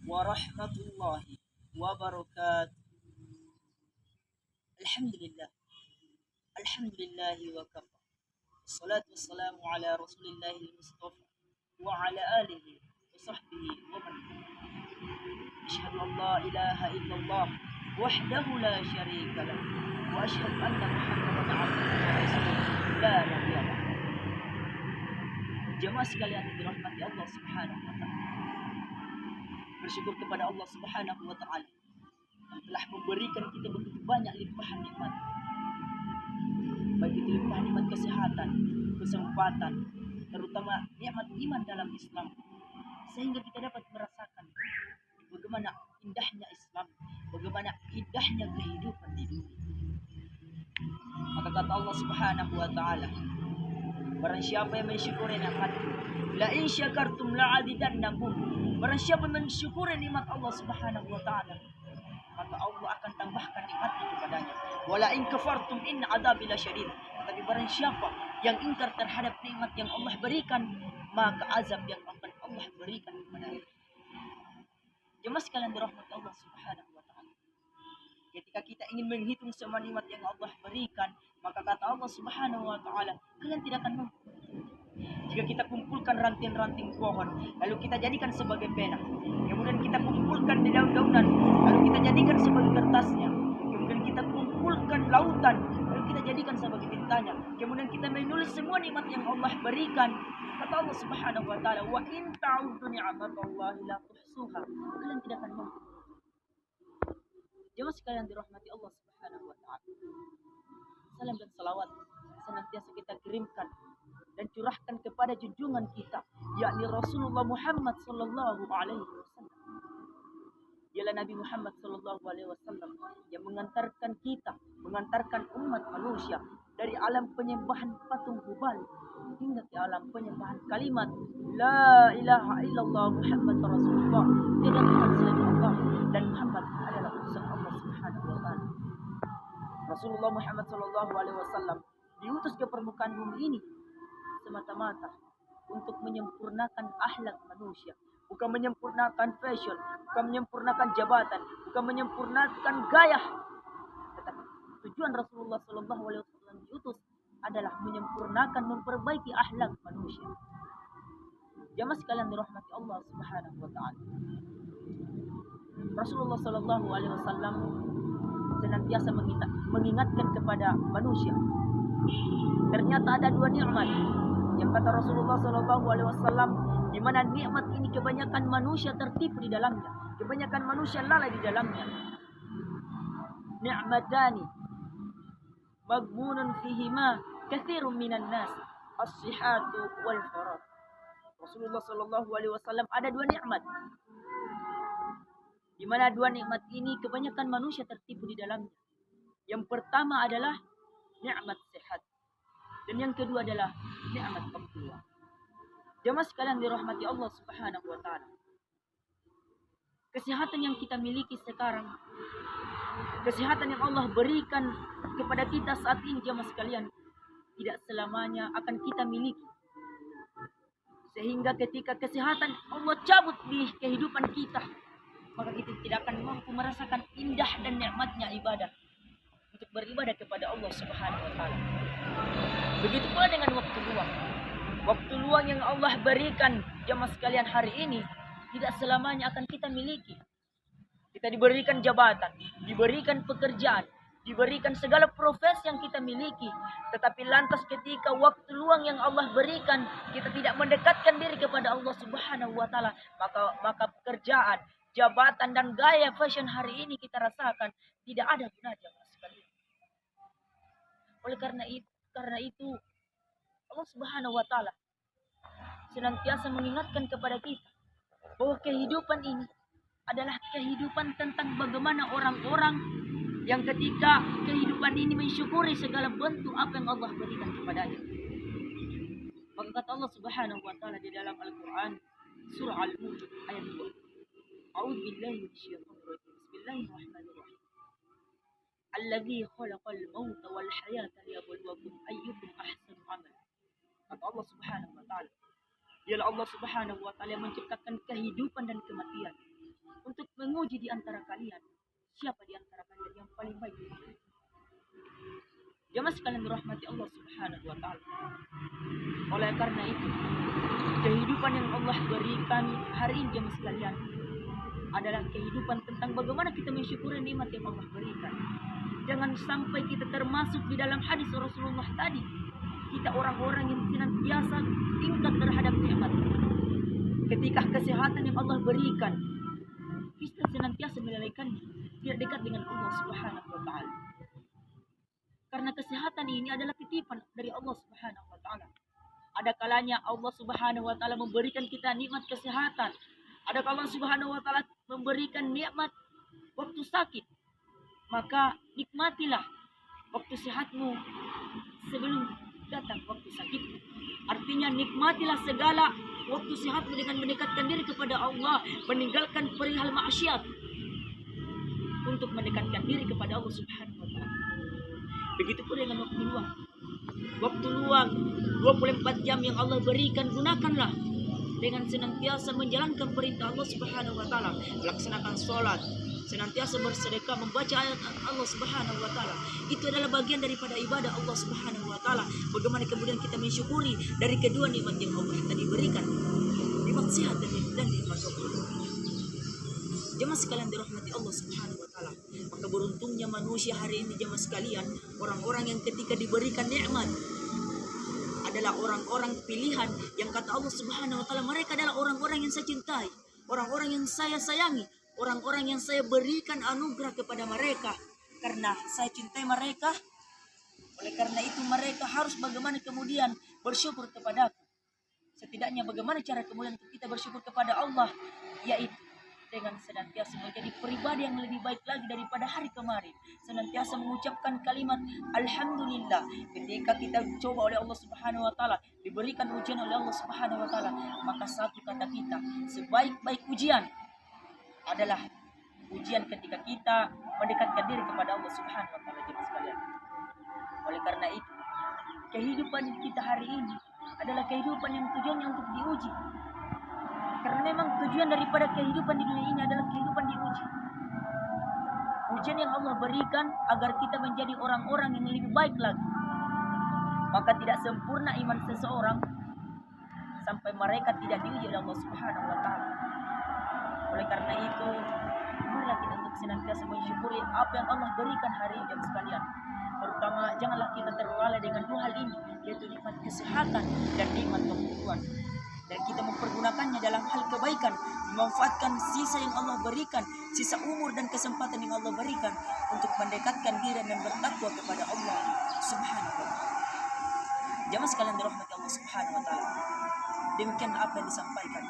warahmatullahi wabarakatuh. Alhamdulillah. Alhamdulillahi wa kafa. Assalatu wassalamu ala rasulillahi mustafa wa ala alihi wa sahbihi wa man. Asyhadu an la ilaha illallah wahdahu la syarika lah wa asyhadu anna Muhammadan abduhu wa rasuluh la nabiyya ba'd. Jemaah sekalian yang dirahmati Allah Subhanahu wa taala. Bersyukur kepada Allah Subhanahu wa taala yang telah memberikan kita begitu banyak limpahan nikmat. Baik itu limpahan nikmat kesehatan, kesempatan, terutama nikmat iman dalam Islam, sehingga kita dapat merasakan bagaimana indahnya Islam, bagaimana indahnya kehidupan di dunia. Maka kata Allah Subhanahu wa taala, barang siapa yang mensyukuri nikmatku, la in syakartum la'azidannakum. Barang siapa mensyukuri nikmat Allah Subhanahu wa taala, maka Allah akan tambahkan nikmatnya kepadanya. Wala in kafartum in adzabi lasyadid. Tapi barang siapa yang ingkar terhadap nikmat yang Allah berikan, maka azab yang akan Allah berikan kepadanya. Jemaah sekalian dirahmati Allah Subhanahu wa taala. Ketika kita ingin menghitung semua nikmat yang Allah berikan, maka kata Allah Subhanahu wa taala, kalian tidak akan mampu. Jika kita kumpulkan ranting-ranting pohon, lalu kita jadikan sebagai pena, kemudian kita kumpulkan di daun-daunan, lalu kita jadikan sebagai kertasnya, kemudian kita kumpulkan lautan, lalu kita jadikan sebagai tintanya, kemudian kita menulis semua nikmat yang Allah berikan, kata Allah Subhanahu wa taala, wa in ta'uddu ni'matallahi la tuhsuha. Kalian tidak akan mampu. Jemaah sekalian dirahmati Allah Subhanahu wa taala. Salam dan salawat senantiasa kita kirimkan dan curahkan kepada junjungan kita, yakni Rasulullah Muhammad sallallahu alaihi wasallam. Dialah Nabi Muhammad sallallahu alaihi wasallam yang mengantarkan kita, mengantarkan umat manusia dari alam penyembahan patung Hubal hingga ke alam penyembahan kalimat la ilaha illallah Muhammad Rasulullah. Tidak Tuhan selain Allah dan Muhammad adalah utusan Allah Subhanahu wa taala. Rasulullah Muhammad sallallahu alaihi wasallam diutus ke permukaan bumi ini semata-mata untuk menyempurnakan akhlak manusia, bukan menyempurnakan fashion, bukan menyempurnakan jabatan, bukan menyempurnakan gaya. Tetapi tujuan Rasulullah sallallahu alaihi wasallam diutus adalah menyempurnakan, memperbaiki akhlak manusia. Jamaah sekalian dirahmati Allah Subhanahu wa taala. Rasulullah sallallahu alaihi wasallam senantiasa mengingatkan kepada manusia. Ternyata ada dua nikmat yang kata Rasulullah sallallahu alaihi wasallam, di mana nikmat ini kebanyakan manusia tertipu di dalamnya, kebanyakan manusia lalai di dalamnya. Ni'matani maghmunun fihima katsirun minan nas, as-sihhatu wal faragh. Rasulullah sallallahu alaihi wasallam ada dua nikmat, di mana dua nikmat ini kebanyakan manusia tertipu di dalamnya. Yang pertama adalah nikmat sehat, dan yang kedua adalah nikmat keluarga. Jemaah sekalian dirahmati Allah Subhanahu wa taala. Kesehatan yang kita miliki sekarang, kesehatan yang Allah berikan kepada kita saat ini, jemaah sekalian, tidak selamanya akan kita miliki. Sehingga ketika kesehatan Allah cabut di kehidupan kita, maka kita tidak akan mampu merasakan indah dan nikmatnya ibadah untuk beribadah kepada Allah Subhanahu wa taala. Begitu pula dengan waktu luang. Waktu luang yang Allah berikan jemaah sekalian hari ini tidak selamanya akan kita miliki. Kita diberikan jabatan, diberikan pekerjaan, diberikan segala profesi yang kita miliki, tetapi lantas ketika waktu luang yang Allah berikan kita tidak mendekatkan diri kepada Allah Subhanahu wa taala, maka pekerjaan, jabatan dan gaya fashion hari ini kita rasakan tidak ada gunanya sekali. Oleh karena itu Allah Subhanahu wa taala senantiasa mengingatkan kepada kita bahwa kehidupan ini adalah kehidupan tentang bagaimana orang-orang yang ketika kehidupan ini mensyukuri segala bentuk apa yang Allah berikan kepadanya. Maka kata Allah Subhanahu wa taala di dalam Al-Qur'an surah Al-Mulk ayat 2. A'udzu billahi minasyaitonir rajim. Bismillahirrahmanirrahim. Alladzi khalaqal mauta wal hayata liyabluwakum ayyukum ahsanu amala. Kata Allah Subhanahu wa taala, dialah Allah Subhanahu wa taala yang menciptakan kehidupan dan kematian untuk menguji di antara kalian. Siapa di antara kalian yang paling baik? Jamaah sekalian dirahmati Allah Subhanahu wa taala. Oleh karena itu, kehidupan yang Allah berikan hari ini jamaah sekalian adalah kehidupan tentang bagaimana kita mensyukuri nikmat yang Allah berikan. Jangan sampai kita termasuk di dalam hadis Rasulullah tadi. Kita orang-orang yang senantiasa tingkat terhadap nikmat. Ketika kesehatan yang Allah berikan, kita senantiasa melalaikannya, tidak dekat dengan Allah Subhanahu wa taala. Karena kesehatan ini adalah titipan dari Allah Subhanahu wa taala. Ada kalanya Allah Subhanahu wa taala memberikan kita nikmat kesehatan. Ada kalanya Allah Subhanahu wa taala memberikan nikmat waktu sakit. Maka nikmatilah waktu sehatmu sebelum datang waktu sakit. Artinya nikmatilah segala waktu sehatmu dengan mendekatkan diri kepada Allah, meninggalkan perihal maksiat untuk mendekatkan diri kepada Allah Subhanahu wa taala. Begitu pula dengan waktu luang. Waktu luang 24 jam yang Allah berikan, gunakanlah dengan senantiasa menjalankan perintah Allah Subhanahu wa taala, melaksanakan sholat, senantiasa bersedekah, membaca ayat Allah Subhanahu wa taala. Itu adalah bagian daripada ibadah Allah Subhanahu wa taala. Bagaimana kemudian kita mensyukuri dari kedua nikmat yang Allah tadi berikan, nikmat sehat dan nikmat waktu. Jemaah sekalian dirahmati Allah Subhanahu wa taala. Maka beruntungnya manusia hari ini jemaah sekalian, orang-orang yang ketika diberikan nikmat adalah orang-orang pilihan yang kata Allah Subhanahu wa taala, mereka adalah orang-orang yang saya cintai, orang-orang yang saya sayangi, orang-orang yang saya berikan anugerah kepada mereka karena saya cintai mereka. Oleh karena itu mereka harus bagaimana kemudian bersyukur kepadaku. Setidaknya bagaimana cara kemudian kita bersyukur kepada Allah, yaitu dengan senantiasa menjadi pribadi yang lebih baik lagi daripada hari kemarin. Senantiasa mengucapkan kalimat Alhamdulillah ketika kita coba oleh Allah Subhanahu wa taala, diberikan ujian oleh Allah Subhanahu wa taala, maka satu kata kita, sebaik-baik ujian adalah ujian ketika kita mendekatkan diri kepada Allah Subhanahu wa taala jemaah sekalian. Oleh karena itu, kehidupan kita hari ini adalah kehidupan yang tujuannya untuk diuji. Karena memang tujuan daripada kehidupan di dunia ini adalah kehidupan diuji. Ujian yang Allah berikan agar kita menjadi orang-orang yang lebih baik lagi. Maka tidak sempurna iman seseorang sampai mereka tidak diuji oleh Allah Subhanahu wa taala. Oleh karena itu, marilah kita untuk senantiasa mensyukuri apa yang Allah berikan hari ini sekalian. Terutama janganlah kita terlalai dengan dua hal ini, yaitu nikmat kesehatan dan nikmat waktu. Dan kita mempergunakannya dalam hal kebaikan, memanfaatkan sisa yang Allah berikan, sisa umur dan kesempatan yang Allah berikan untuk mendekatkan diri dan bertakwa kepada Allah Subhanahu wa taala. Jamaah sekalian dirahmati Allah Subhanahu wa taala. Demikian apa yang disampaikan.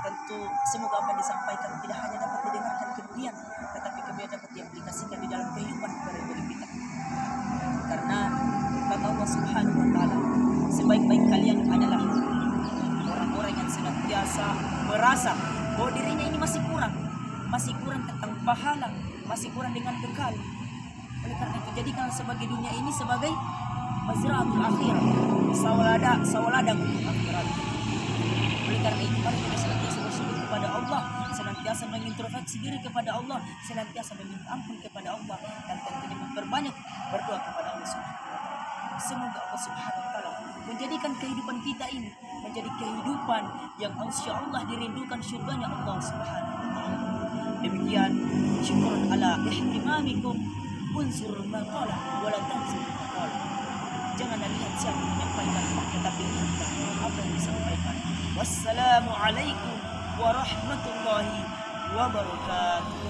Tentu semoga apa yang disampaikan tidak hanya dapat didengarkan kemudian, tetapi kemudian dapat diaplikasikan di dalam kehidupan pribadi kita. Karena kata Allah Subhanahu wa taala, sebaik-baik kalian adalah orang-orang yang senantiasa merasa bahwa dirinya ini masih kurang tentang pahala, masih kurang dengan bekal. Oleh karena itu, jadikan sebagai dunia ini sebagai mazra'atul akhirah, sawaladang untuk akhirat. Oleh karena itu, mari kita senantiasa bersyukur kepada Allah, senantiasa mengintrospeksi diri kepada Allah, senantiasa meminta ampun kepada Allah, dan tentunya memperbanyak berdoa kepada Allah Subhanahu wa taala. Semoga Allah Subhanahu wa taala menjadikan kehidupan kita ini menjadi kehidupan yang insyaallah dirindukan syurganya Allah Subhanahu wa taala. Demikian, syukur ala ihtimamikum, unsur maqala wa la tansur maqala. Jangan lihat siapa yang menyampaikan, tetapi lihatlah apa yang disampaikan. Wassalamualaikum warahmatullahi wabarakatuh.